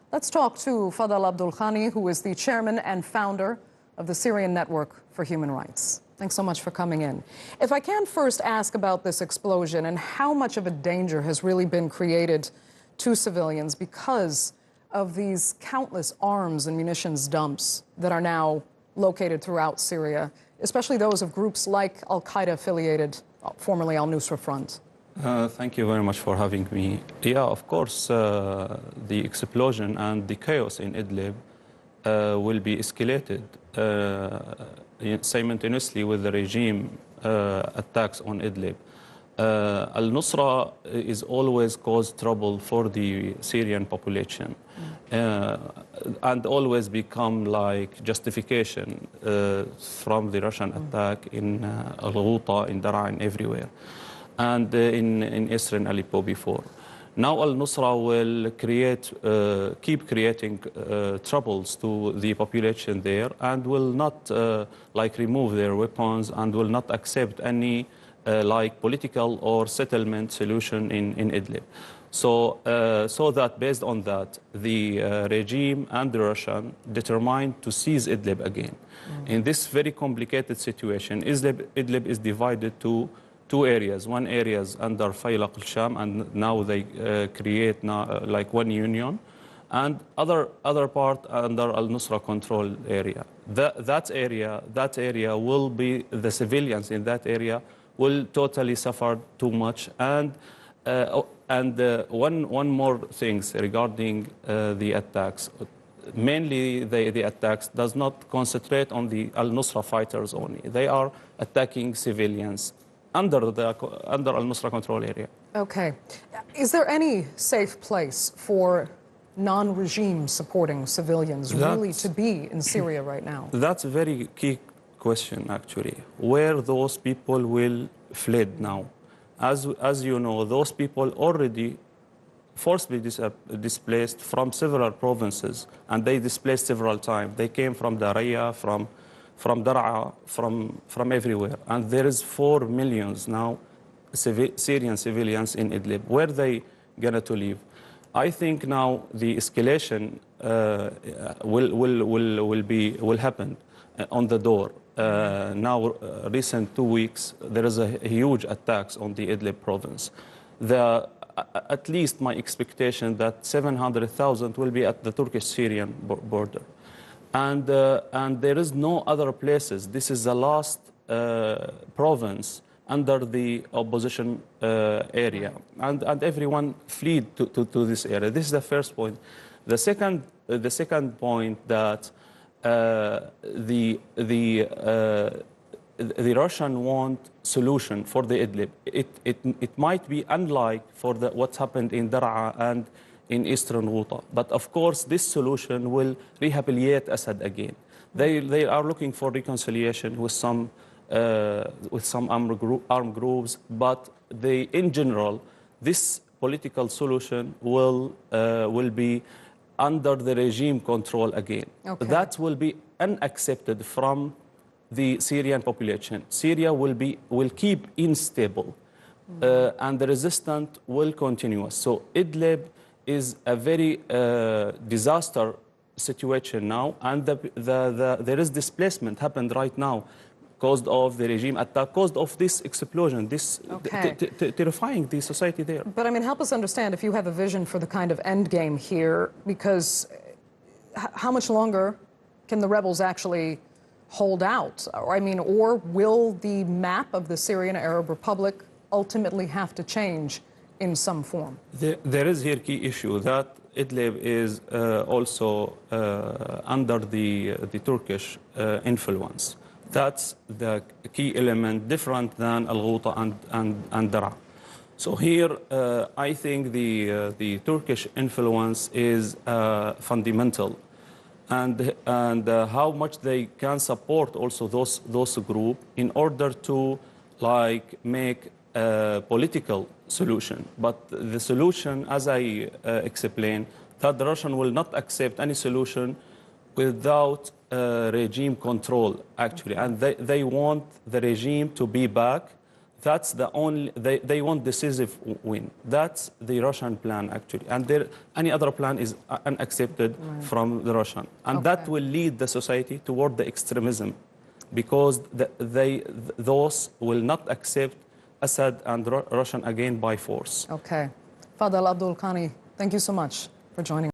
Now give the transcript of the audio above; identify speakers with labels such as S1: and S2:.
S1: Let's talk to Fadel Abdul Ghany, who is the chairman and founder of the Syrian Network for Human Rights. Thanks so much for coming in. If I can first ask about this explosion and how much of a danger has really been created to civilians because of these countless arms and munitions dumps that are now located throughout Syria, especially those of groups like Al-Qaeda affiliated, formerly Al-Nusra Front.
S2: Thank you very much for having me. Yeah, of course, the explosion and the chaos in Idlib will be escalated simultaneously with the regime attacks on Idlib. Al-Nusra is always caused trouble for the Syrian population and always become like justification from the Russian attack in Al-Ghouta, in Daraa, and everywhere, and in Eastern Aleppo before. Now Al-Nusra will keep creating troubles to the population there and will not like remove their weapons and will not accept any like political or settlement solution in Idlib. So that based on that, the regime and the Russian determined to seize Idlib again. In this very complicated situation, Idlib is divided to two areas. One area is under Faylaq al-Sham, and now they create like one union, and other part under Al-Nusra control area. That area will be, the civilians in that area will totally suffer too much. And one more things regarding the attacks. Mainly the attacks does not concentrate on the Al-Nusra fighters only. They are attacking civilians under Al-Nusra control area.
S1: Okay. Is there any safe place for non-regime supporting civilians really to be in Syria right now?
S2: That's a very key question, actually. Where those people will fled now? As you know, those people already forcibly displaced from several provinces, and they displaced several times. They came from Daraya, from Daraa, from everywhere. And there is 4 million now Syrian civilians in Idlib. Where are they going to live? I think now the escalation will happen on the door. Now, recent 2 weeks, there is a huge attacks on the Idlib province. At least my expectation that 700,000 will be at the Turkish-Syrian border. And there is no other places. This is the last province under the opposition area. And everyone fled to this area. This is the first point. The second point that the Russian want solution for the Idlib. It might be unlike for what's happened in Daraa and in Eastern Ghouta. But of course, this solution will rehabilitate Assad again. They are looking for reconciliation with some armed groups, but in general, this political solution will be under the regime control again. Okay. That will be unaccepted from the Syrian population. Syria will keep unstable, and the resistance will continue. So Idlib is a very disaster situation now, and there is displacement happened right now, caused of the regime attack, caused of this explosion, this terrifying the society there.
S1: But I mean, help us understand if you have a vision for the kind of end game here, because how much longer can the rebels actually hold out? I mean, or will the map of the Syrian Arab Republic ultimately have to change in some form?
S2: There is here key issue that Idlib is also under the Turkish influence. That's the key element, different than Al-Ghouta and Daraa. So here, I think the Turkish influence is fundamental, and how much they can support also those groups in order to like make a political solution. But the solution, as I explained, that the Russian will not accept any solution without regime control, actually. And they want the regime to be back, That's the only, they want decisive win. That's the Russian plan, actually. And any other plan is unaccepted from the Russian. And that will lead the society toward the extremism, because those will not accept Assad and Russian again by force.
S1: Okay. Fadel Abdul Ghany, thank you so much for joining us.